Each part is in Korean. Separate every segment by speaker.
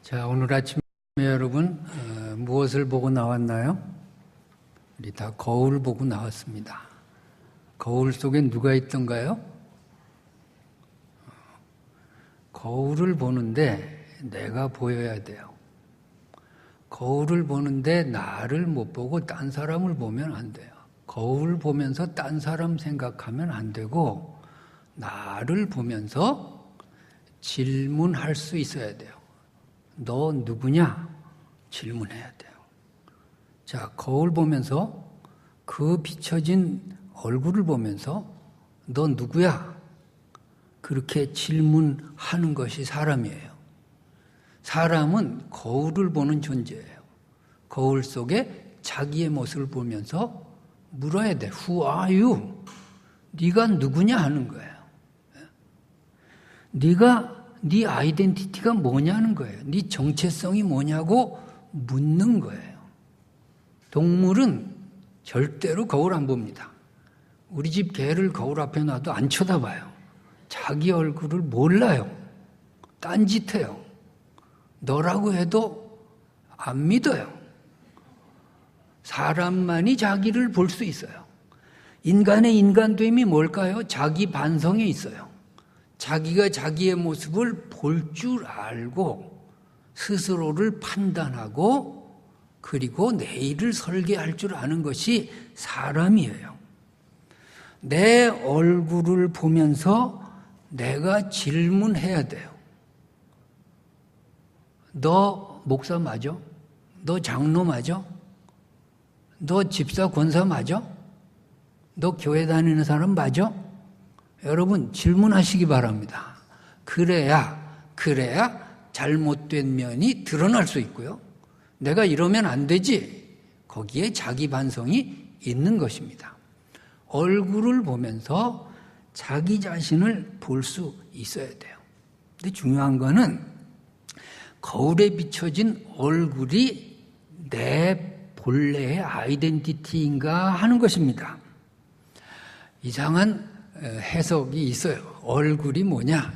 Speaker 1: 자, 오늘 아침에 여러분 무엇을 보고 나왔나요? 우리 다 거울 보고 나왔습니다. 거울 속에 누가 있던가요? 거울을 보는데 내가 보여야 돼요. 거울을 보는데 나를 못 보고 딴 사람을 보면 안 돼요. 거울 보면서 딴 사람 생각하면 안 되고 나를 보면서 질문할 수 있어야 돼요. 너 누구냐? 질문해야 돼요. 자, 거울 보면서 그 비춰진 얼굴을 보면서 너 누구야? 그렇게 질문하는 것이 사람이에요. 사람은 거울을 보는 존재예요. 거울 속에 자기의 모습을 보면서 물어야 돼. Who are you? 네가 누구냐 하는 거예요. 네 아이덴티티가 뭐냐는 거예요. 네 정체성이 뭐냐고 묻는 거예요. 동물은 절대로 거울 안 봅니다. 우리 집 개를 거울 앞에 놔도 안 쳐다봐요. 자기 얼굴을 몰라요. 딴짓해요. 너라고 해도 안 믿어요. 사람만이 자기를 볼 수 있어요. 인간의 인간됨이 뭘까요? 자기 반성에 있어요. 자기가 자기의 모습을 볼 줄 알고 스스로를 판단하고 그리고 내일을 설계할 줄 아는 것이 사람이에요. 내 얼굴을 보면서 내가 질문해야 돼요. 너 목사 맞아? 너 장로 맞아? 너 집사 권사 맞아? 너 교회 다니는 사람 맞아? 여러분 질문하시기 바랍니다. 그래야 잘못된 면이 드러날 수 있고요. 내가 이러면 안 되지. 거기에 자기 반성이 있는 것입니다. 얼굴을 보면서 자기 자신을 볼 수 있어야 돼요. 근데 중요한 거는 거울에 비춰진 얼굴이 내 본래의 아이덴티티인가 하는 것입니다. 이상한 해석이 있어요. 얼굴이 뭐냐?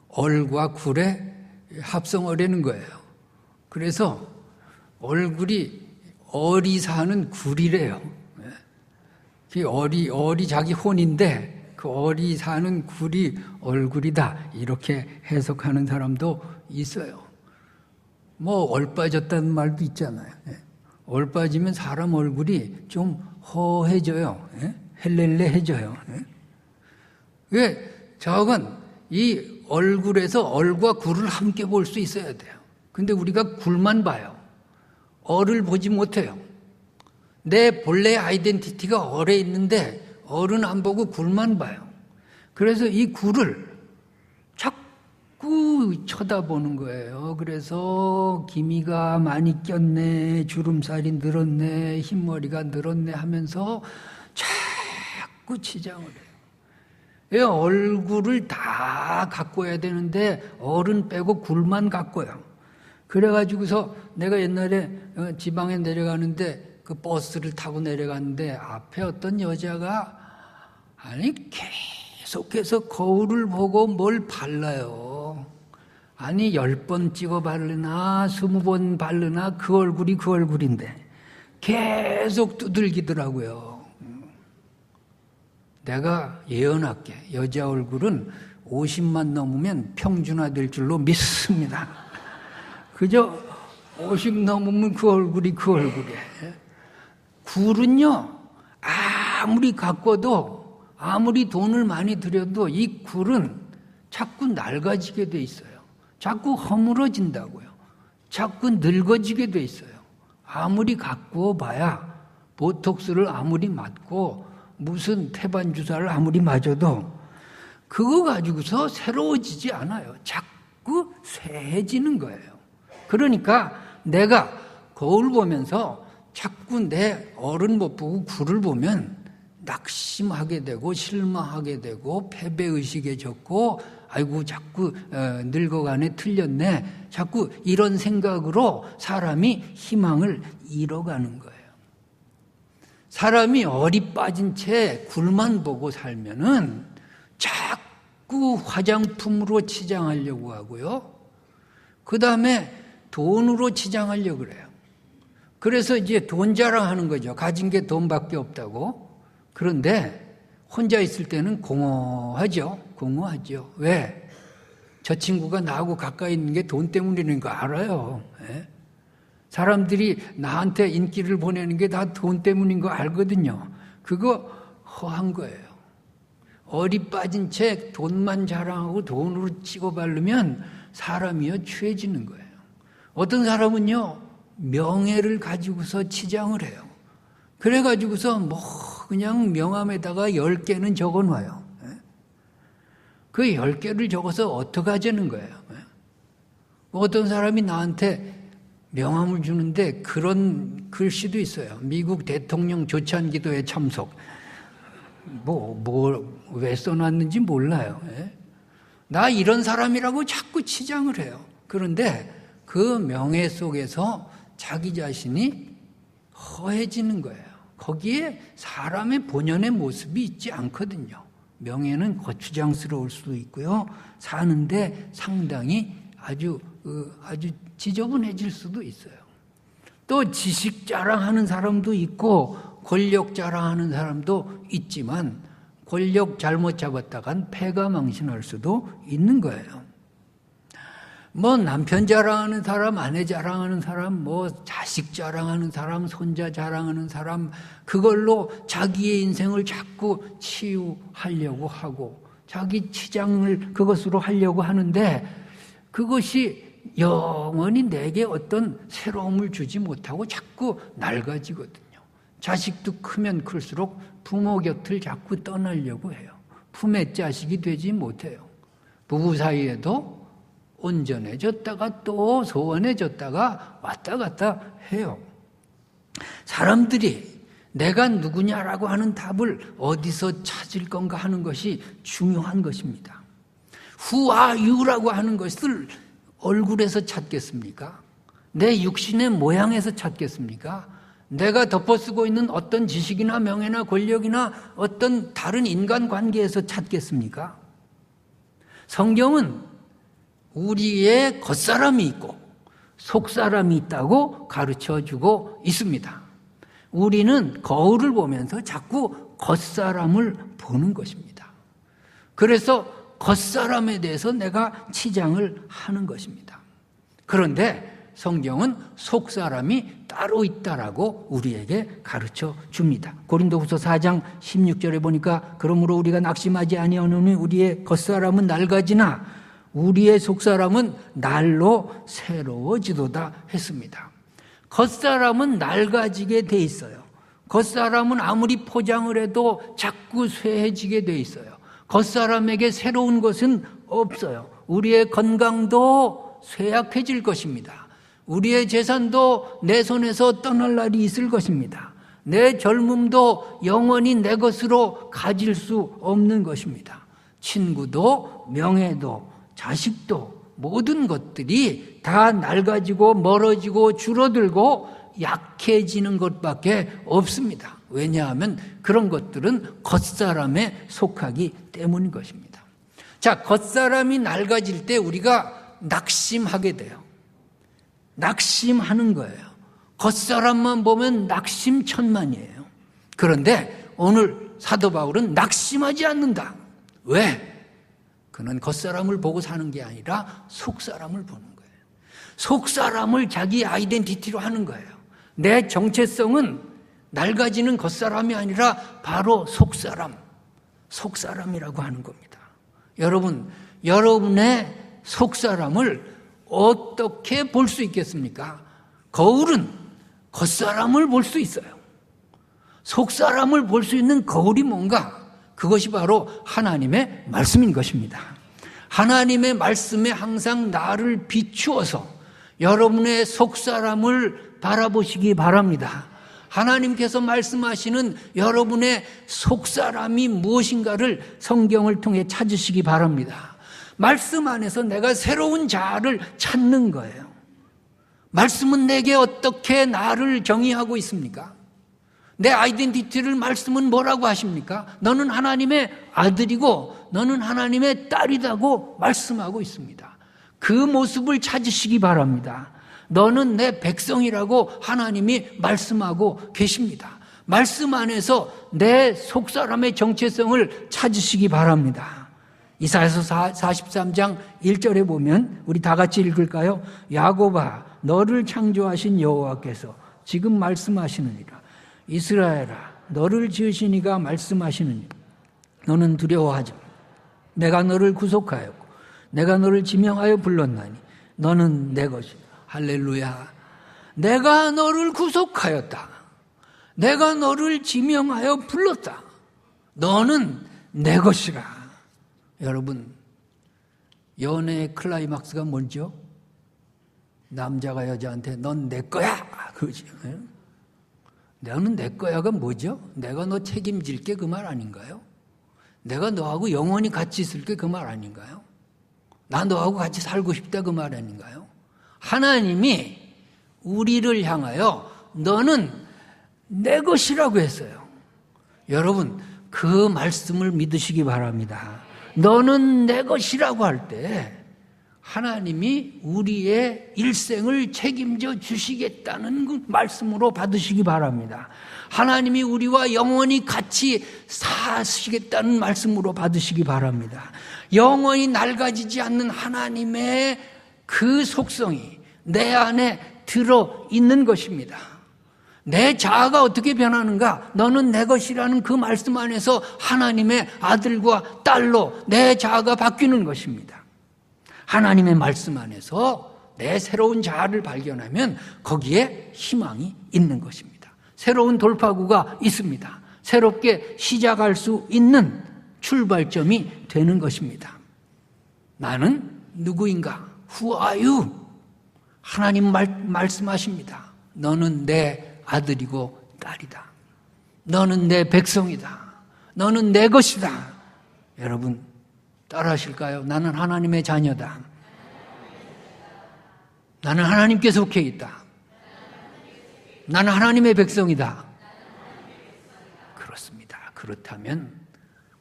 Speaker 1: 얼과 굴의 합성어라는 거예요. 그래서 얼굴이 얼이 사는 굴이래요. 그 얼이 자기 혼인데 그 얼이 사는 굴이 얼굴이다. 이렇게 해석하는 사람도 있어요. 뭐 얼 빠졌다는 말도 있잖아요. 얼 빠지면 사람 얼굴이 좀 허해져요. 헬렐레해져요. 왜? 저건 이 얼굴에서 얼과 굴을 함께 볼 수 있어야 돼요. 근데 우리가 굴만 봐요. 얼을 보지 못해요. 내 본래의 아이덴티티가 얼에 있는데 얼은 안 보고 굴만 봐요. 그래서 이 굴을 자꾸 쳐다보는 거예요. 그래서 기미가 많이 꼈네, 주름살이 늘었네, 흰머리가 늘었네 하면서 자꾸 치장을 해요. 왜 얼굴을 다 가꿔야 되는데 얼은 빼고 굴만 가꿔요. 그래가지고서 내가 옛날에 지방에 내려가는데 그 버스를 타고 내려갔는데 앞에 어떤 여자가 아니 계속해서 거울을 보고 뭘 발라요. 아니 10번 찍어 바르나 20번 바르나 그 얼굴이 그 얼굴인데 계속 두들기더라고요. 내가 예언할게. 여자 얼굴은 50만 넘으면 평준화될 줄로 믿습니다. 그저 50 넘으면 그 얼굴이 그 얼굴이에요. 굴은요, 아무리 가꿔도 아무리 돈을 많이 들여도 이 굴은 자꾸 낡아지게 돼 있어요. 자꾸 허물어진다고요. 자꾸 늙어지게 돼 있어요. 아무리 가꾸어 봐야 보톡스를 아무리 맞고 무슨 태반 주사를 아무리 맞아도 그거 가지고서 새로워지지 않아요. 자꾸 쇠해지는 거예요. 그러니까 내가 거울 보면서 자꾸 내 얼은 못 보고 굴을 보면 낙심하게 되고 실망하게 되고 패배의식에 젖고 아이고 자꾸 늙어가네 틀렸네 자꾸 이런 생각으로 사람이 희망을 잃어가는 거예요. 사람이 얼이 빠진 채 굴만 보고 살면은 자꾸 화장품으로 치장하려고 하고요. 그 다음에 돈으로 치장하려고 그래요. 그래서 이제 돈 자랑하는 거죠. 가진 게 돈밖에 없다고. 그런데 혼자 있을 때는 공허하죠. 공허하죠. 왜? 저 친구가 나하고 가까이 있는 게 돈 때문이라는 거 알아요. 예? 사람들이 나한테 인기를 보내는 게 다 돈 때문인 거 알거든요. 그거 허한 거예요. 어리 빠진 채 돈만 자랑하고 돈으로 찍어 바르면 사람이요 취해지는 거예요. 어떤 사람은요 명예를 가지고서 치장을 해요. 그래가지고서 뭐 그냥 명함에다가 10개는 적어놔요. 그 10개를 적어서 어떻게 하자는 거예요. 어떤 사람이 나한테 명함을 주는데 그런 글씨도 있어요. 미국 대통령 조찬기도에 참석. 왜 써놨는지 몰라요. 나 이런 사람이라고 자꾸 치장을 해요. 그런데 그 명예 속에서 자기 자신이 허해지는 거예요. 거기에 사람의 본연의 모습이 있지 않거든요. 명예는 거추장스러울 수도 있고요. 사는데 상당히 아주 지저분해질 수도 있어요. 또 지식 자랑하는 사람도 있고 권력 자랑하는 사람도 있지만 권력 잘못 잡았다간 패가 망신할 수도 있는 거예요. 뭐 남편 자랑하는 사람, 아내 자랑하는 사람, 뭐 자식 자랑하는 사람, 손자 자랑하는 사람, 그걸로 자기의 인생을 자꾸 치유하려고 하고 자기 치장을 그것으로 하려고 하는데 그것이 영원히 내게 어떤 새로움을 주지 못하고 자꾸 낡아지거든요. 자식도 크면 클수록 부모 곁을 자꾸 떠나려고 해요. 품의 자식이 되지 못해요. 부부 사이에도 온전해졌다가 또 소원해졌다가 왔다 갔다 해요. 사람들이 내가 누구냐라고 하는 답을 어디서 찾을 건가 하는 것이 중요한 것입니다. Who are you라고 하는 것을 얼굴에서 찾겠습니까? 내 육신의 모양에서 찾겠습니까? 내가 덮어쓰고 있는 어떤 지식이나 명예나 권력이나 어떤 다른 인간관계에서 찾겠습니까? 성경은 우리의 겉사람이 있고 속사람이 있다고 가르쳐주고 있습니다. 우리는 거울을 보면서 자꾸 겉사람을 보는 것입니다. 그래서 겉사람에 대해서 내가 치장을 하는 것입니다. 그런데 성경은 속사람이 따로 있다라고 우리에게 가르쳐 줍니다. 고린도후서 4장 16절에 보니까 그러므로 우리가 낙심하지 아니하노니 우리의 겉사람은 낡아지나 우리의 속사람은 날로 새로워지도다 했습니다. 겉사람은 낡아지게 돼 있어요. 겉사람은 아무리 포장을 해도 자꾸 쇠해지게 돼 있어요. 겉사람에게 새로운 것은 없어요. 우리의 건강도 쇠약해질 것입니다. 우리의 재산도 내 손에서 떠날 날이 있을 것입니다. 내 젊음도 영원히 내 것으로 가질 수 없는 것입니다. 친구도 명예도 자식도 모든 것들이 다 낡아지고 멀어지고 줄어들고 약해지는 것밖에 없습니다. 왜냐하면 그런 것들은 겉사람에 속하기 때문인 것입니다. 자, 겉사람이 낡아질 때 우리가 낙심하게 돼요. 낙심하는 거예요. 겉사람만 보면 낙심천만이에요. 그런데 오늘 사도 바울은 낙심하지 않는다. 왜? 그는 겉사람을 보고 사는 게 아니라 속사람을 보는 거예요. 속사람을 자기 아이덴티티로 하는 거예요. 내 정체성은 낡아지는 겉사람이 아니라 바로 속사람이라고 하는 겁니다. 여러분, 여러분의 속사람을 어떻게 볼 수 있겠습니까? 거울은 겉사람을 볼 수 있어요. 속사람을 볼 수 있는 거울이 뭔가? 그것이 바로 하나님의 말씀인 것입니다. 하나님의 말씀에 항상 나를 비추어서 여러분의 속사람을 바라보시기 바랍니다. 하나님께서 말씀하시는 여러분의 속사람이 무엇인가를 성경을 통해 찾으시기 바랍니다. 말씀 안에서 내가 새로운 자아를 찾는 거예요. 말씀은 내게 어떻게 나를 정의하고 있습니까? 내 아이덴티티를 말씀은 뭐라고 하십니까? 너는 하나님의 아들이고 너는 하나님의 딸이라고 말씀하고 있습니다. 그 모습을 찾으시기 바랍니다. 너는 내 백성이라고 하나님이 말씀하고 계십니다. 말씀 안에서 내 속사람의 정체성을 찾으시기 바랍니다. 이사야서 43장 1절에 보면 우리 다 같이 읽을까요? 야곱아 너를 창조하신 여호와께서 지금 말씀하시느니라. 이스라엘아 너를 지으신 이가 말씀하시느니라. 너는 두려워하지 마. 내가 너를 구속하였고 내가 너를 지명하여 불렀나니 너는 내 것이다. 할렐루야. 내가 너를 구속하였다. 내가 너를 지명하여 불렀다. 너는 내 것이라. 여러분, 연애의 클라이막스가 뭔죠? 남자가 여자한테 넌 내 거야. 그거지. 너는 내 거야가 뭐죠? 내가 너 책임질게 그 말 아닌가요? 내가 너하고 영원히 같이 있을게 그 말 아닌가요? 나 너하고 같이 살고 싶다 그 말 아닌가요? 하나님이 우리를 향하여 너는 내 것이라고 했어요. 여러분, 그 말씀을 믿으시기 바랍니다. 너는 내 것이라고 할 때 하나님이 우리의 일생을 책임져 주시겠다는 그 말씀으로 받으시기 바랍니다. 하나님이 우리와 영원히 같이 사시겠다는 말씀으로 받으시기 바랍니다. 영원히 낡아지지 않는 하나님의 그 속성이 내 안에 들어있는 것입니다. 내 자아가 어떻게 변하는가? 너는 내 것이라는 그 말씀 안에서 하나님의 아들과 딸로 내 자아가 바뀌는 것입니다. 하나님의 말씀 안에서 내 새로운 자아를 발견하면 거기에 희망이 있는 것입니다. 새로운 돌파구가 있습니다. 새롭게 시작할 수 있는 출발점이 되는 것입니다. 나는 누구인가? Who are you? 하나님 말씀하십니다. 너는 내 아들이고 딸이다. 너는 내 백성이다. 너는 내 것이다. 여러분 따라하실까요? 나는 하나님의 자녀다. 나는 하나님께 속해 있다. 나는 하나님의 백성이다. 그렇습니다. 그렇다면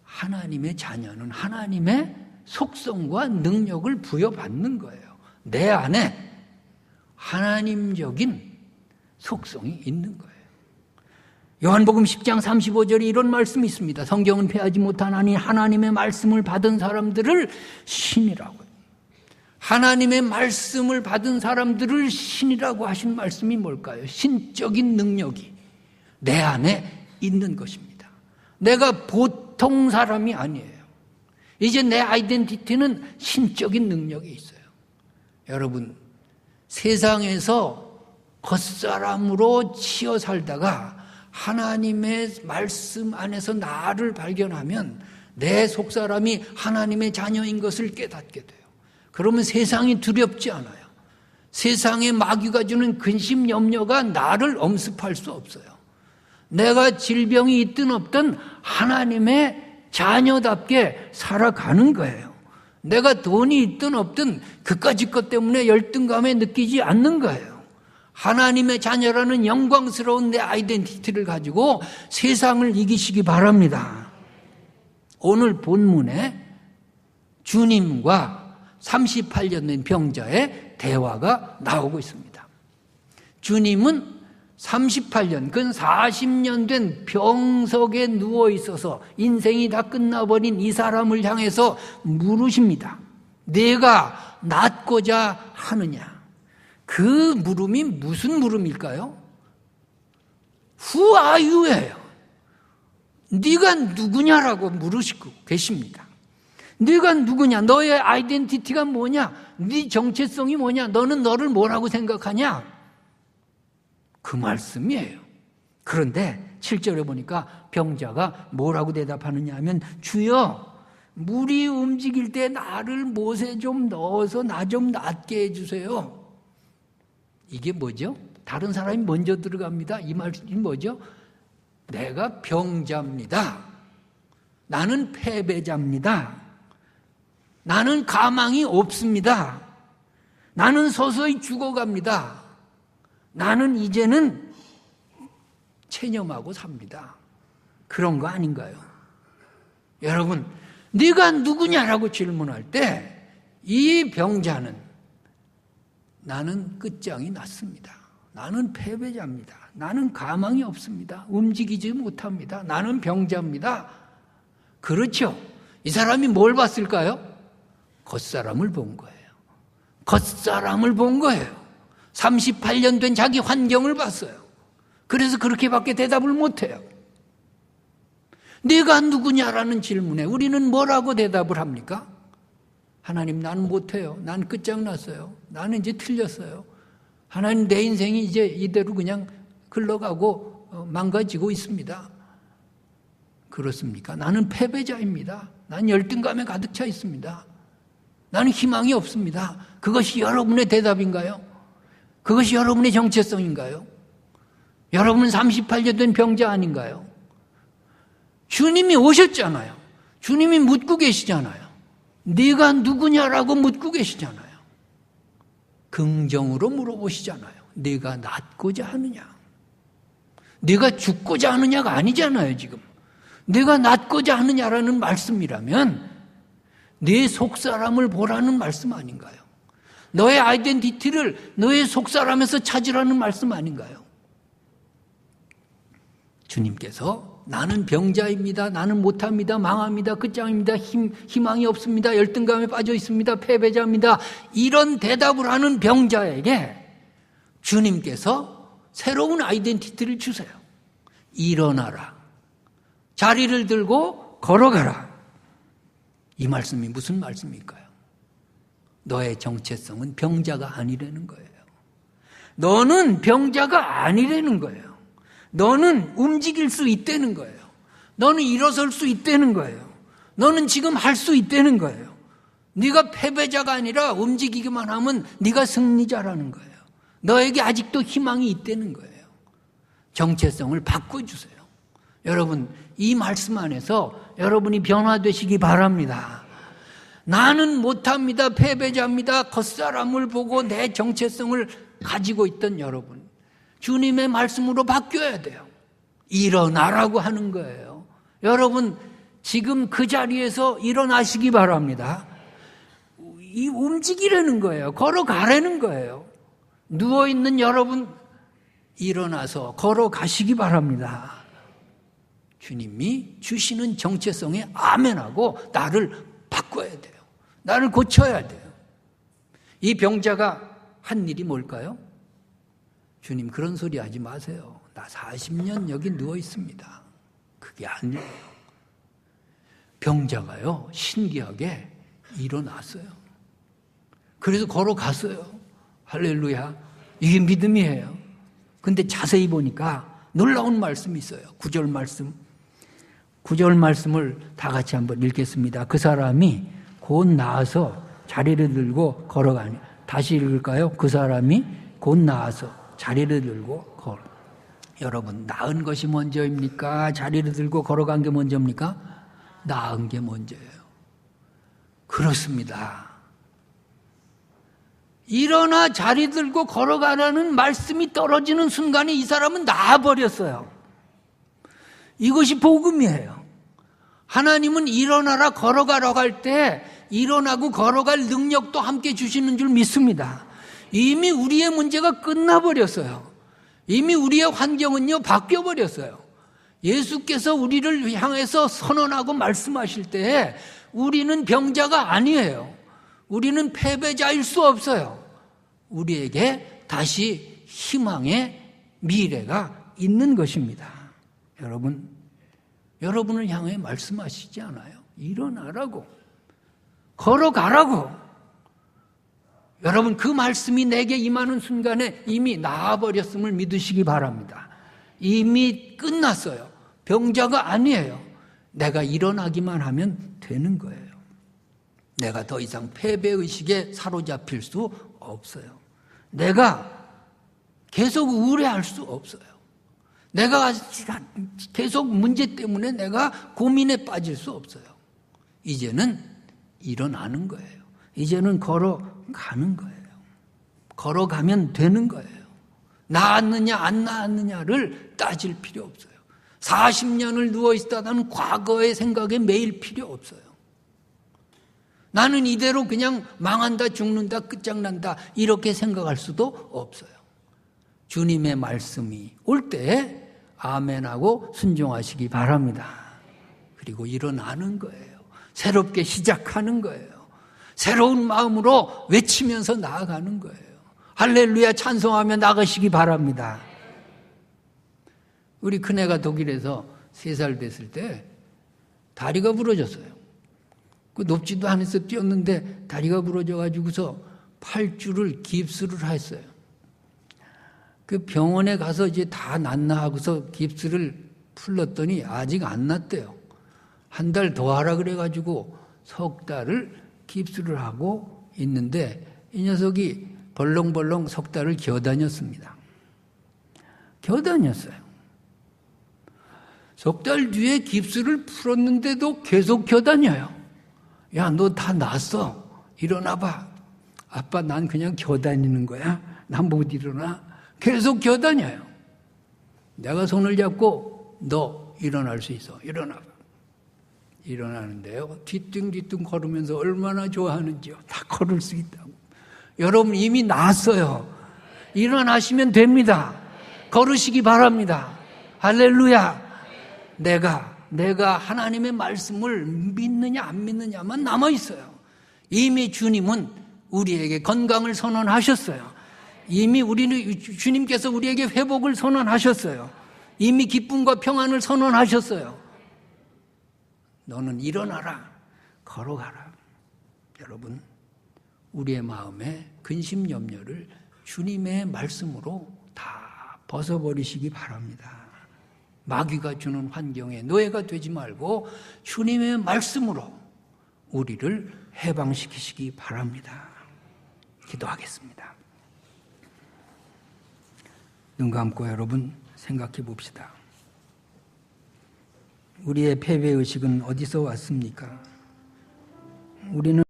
Speaker 1: 하나님의 자녀는 하나님의 속성과 능력을 부여받는 거예요. 내 안에 하나님적인 속성이 있는 거예요. 요한복음 10장 35절에 이런 말씀이 있습니다. 성경은 패하지 못하나니 하나님의 말씀을 받은 사람들을 신이라고 해요. 하나님의 말씀을 받은 사람들을 신이라고 하신 말씀이 뭘까요? 신적인 능력이 내 안에 있는 것입니다. 내가 보통 사람이 아니에요. 이제 내 아이덴티티는 신적인 능력이 있어요. 여러분, 세상에서 겉사람으로 치여 살다가 하나님의 말씀 안에서 나를 발견하면 내 속사람이 하나님의 자녀인 것을 깨닫게 돼요. 그러면 세상이 두렵지 않아요. 세상의 마귀가 주는 근심 염려가 나를 엄습할 수 없어요. 내가 질병이 있든 없든 하나님의 자녀답게 살아가는 거예요. 내가 돈이 있든 없든 그까짓 것 때문에 열등감에 느끼지 않는 거예요. 하나님의 자녀라는 영광스러운 내 아이덴티티를 가지고 세상을 이기시기 바랍니다. 오늘 본문에 주님과 38년 된 병자의 대화가 나오고 있습니다. 주님은 38년, 근 40년 된 병석에 누워 있어서 인생이 다 끝나버린 이 사람을 향해서 물으십니다. 내가 낫고자 하느냐? 그 물음이 무슨 물음일까요? Who are you예요. 네가 누구냐라고 물으시고 계십니다. 네가 누구냐? 너의 아이덴티티가 뭐냐? 네 정체성이 뭐냐? 너는 너를 뭐라고 생각하냐? 그 말씀이에요. 그런데 7절에 보니까 병자가 뭐라고 대답하느냐 하면 주여 물이 움직일 때 나를 못에 좀 넣어서 나 좀 낫게 해주세요. 이게 뭐죠? 다른 사람이 먼저 들어갑니다. 이 말이 뭐죠? 내가 병자입니다. 나는 패배자입니다. 나는 가망이 없습니다. 나는 서서히 죽어갑니다. 나는 이제는 체념하고 삽니다. 그런 거 아닌가요? 여러분, 네가 누구냐라고 질문할 때 이 병자는 나는 끝장이 났습니다. 나는 패배자입니다. 나는 가망이 없습니다. 움직이지 못합니다. 나는 병자입니다. 그렇죠. 이 사람이 뭘 봤을까요? 겉사람을 본 거예요. 겉사람을 본 거예요. 38년 된 자기 환경을 봤어요. 그래서 그렇게밖에 대답을 못해요. 내가 누구냐라는 질문에 우리는 뭐라고 대답을 합니까? 하나님, 나는 못해요. 난 끝장났어요. 나는 이제 틀렸어요. 하나님, 내 인생이 이제 이대로 그냥 흘러가고 망가지고 있습니다. 그렇습니까? 나는 패배자입니다. 난 열등감에 가득 차 있습니다. 나는 희망이 없습니다. 그것이 여러분의 대답인가요? 그것이 여러분의 정체성인가요? 여러분은 38년 된 병자 아닌가요? 주님이 오셨잖아요. 주님이 묻고 계시잖아요. 네가 누구냐라고 묻고 계시잖아요. 긍정으로 물어보시잖아요. 네가 낫고자 하느냐? 네가 죽고자 하느냐가 아니잖아요, 지금. 네가 낫고자 하느냐라는 말씀이라면 네 속사람을 보라는 말씀 아닌가요? 너의 아이덴티티를 너의 속사람에서 찾으라는 말씀 아닌가요? 주님께서 나는 병자입니다. 나는 못합니다. 망합니다. 끝장입니다. 희망이 없습니다. 열등감에 빠져 있습니다. 패배자입니다. 이런 대답을 하는 병자에게 주님께서 새로운 아이덴티티를 주세요. 일어나라. 자리를 들고 걸어가라. 이 말씀이 무슨 말씀일까요? 너의 정체성은 병자가 아니라는 거예요. 너는 병자가 아니라는 거예요. 너는 움직일 수 있다는 거예요. 너는 일어설 수 있다는 거예요. 너는 지금 할 수 있다는 거예요. 네가 패배자가 아니라 움직이기만 하면 네가 승리자라는 거예요. 너에게 아직도 희망이 있다는 거예요. 정체성을 바꿔주세요. 여러분, 이 말씀 안에서 여러분이 변화되시기 바랍니다. 나는 못합니다. 패배자입니다. 겉사람을 보고 내 정체성을 가지고 있던 여러분, 주님의 말씀으로 바뀌어야 돼요. 일어나라고 하는 거예요. 여러분, 지금 그 자리에서 일어나시기 바랍니다. 이 움직이라는 거예요. 걸어가라는 거예요. 누워있는 여러분, 일어나서 걸어가시기 바랍니다. 주님이 주시는 정체성에 아멘하고 나를 바꿔야 돼요. 나를 고쳐야 돼요. 이 병자가 한 일이 뭘까요? 주님, 그런 소리 하지 마세요. 나 40년 여기 누워 있습니다. 그게 아니에요. 병자가요, 신기하게 일어났어요. 그래서 걸어갔어요. 할렐루야. 이게 믿음이에요. 근데 자세히 보니까 놀라운 말씀이 있어요. 9절 말씀. 9절 말씀을 다 같이 한번 읽겠습니다. 그 사람이 곧 나아서 자리를 들고 걸어가니. 다시 읽을까요? 그 사람이 곧 나아서 자리를 들고 걸어. 여러분, 나은 것이 먼저입니까? 자리를 들고 걸어간 게 먼저입니까? 나은 게 먼저예요. 그렇습니다. 일어나 자리 들고 걸어가라는 말씀이 떨어지는 순간에 이 사람은 나아버렸어요. 이것이 복음이에요. 하나님은 일어나라 걸어가라고 할 때 일어나고 걸어갈 능력도 함께 주시는 줄 믿습니다. 이미 우리의 문제가 끝나버렸어요. 이미 우리의 환경은요 바뀌어버렸어요. 예수께서 우리를 향해서 선언하고 말씀하실 때 우리는 병자가 아니에요. 우리는 패배자일 수 없어요. 우리에게 다시 희망의 미래가 있는 것입니다. 여러분을 향해 말씀하시지 않아요? 일어나라고, 걸어가라고. 여러분, 그 말씀이 내게 임하는 순간에 이미 나아버렸음을 믿으시기 바랍니다. 이미 끝났어요. 병자가 아니에요. 내가 일어나기만 하면 되는 거예요. 내가 더 이상 패배의식에 사로잡힐 수 없어요. 내가 계속 우울해할 수 없어요. 내가 계속 문제 때문에 내가 고민에 빠질 수 없어요. 이제는 일어나는 거예요. 이제는 걸어가는 거예요. 걸어가면 되는 거예요. 나았느냐 안 나았느냐를 따질 필요 없어요. 40년을 누워있다는 과거의 생각에 매일 필요 없어요. 나는 이대로 그냥 망한다, 죽는다, 끝장난다 이렇게 생각할 수도 없어요. 주님의 말씀이 올 때 아멘하고 순종하시기 바랍니다. 그리고 일어나는 거예요. 새롭게 시작하는 거예요. 새로운 마음으로 외치면서 나아가는 거예요. 할렐루야 찬송하며 나가시기 바랍니다. 우리 큰애가 독일에서 3살 됐을 때 다리가 부러졌어요. 그 높지도 않아서 뛰었는데 다리가 부러져가지고서 8주를 깁스를 했어요. 그 병원에 가서 이제 다 낫나 하고서 깁스를 풀렀더니 아직 안 낫대요. 한 달 더 하라 그래가지고 석 달을 깁스를 하고 있는데 이 녀석이 벌렁벌렁 석 달을 기어다녔습니다. 기어다녔어요. 석 달 뒤에 깁스를 풀었는데도 계속 기어다녀요. 야, 너 다 났어. 일어나봐. 아빠, 난 그냥 기어다니는 거야. 난 못 일어나. 계속 기어다녀요. 내가 손을 잡고 너 일어날 수 있어. 일어나봐. 일어나는데요. 뒤뚱뒤뚱 걸으면서 얼마나 좋아하는지요. 다 걸을 수 있다고. 여러분 이미 나았어요. 일어나시면 됩니다. 걸으시기 바랍니다. 할렐루야. 내가 하나님의 말씀을 믿느냐 안 믿느냐만 남아있어요. 이미 주님은 우리에게 건강을 선언하셨어요. 이미 주님께서 우리에게 회복을 선언하셨어요. 이미 기쁨과 평안을 선언하셨어요. 너는 일어나라. 걸어가라. 여러분 우리의 마음에 근심 염려를 주님의 말씀으로 다 벗어버리시기 바랍니다. 마귀가 주는 환경에 노예가 되지 말고 주님의 말씀으로 우리를 해방시키시기 바랍니다. 기도하겠습니다. 눈 감고 여러분 생각해 봅시다. 우리의 패배의식은 어디서 왔습니까? 우리는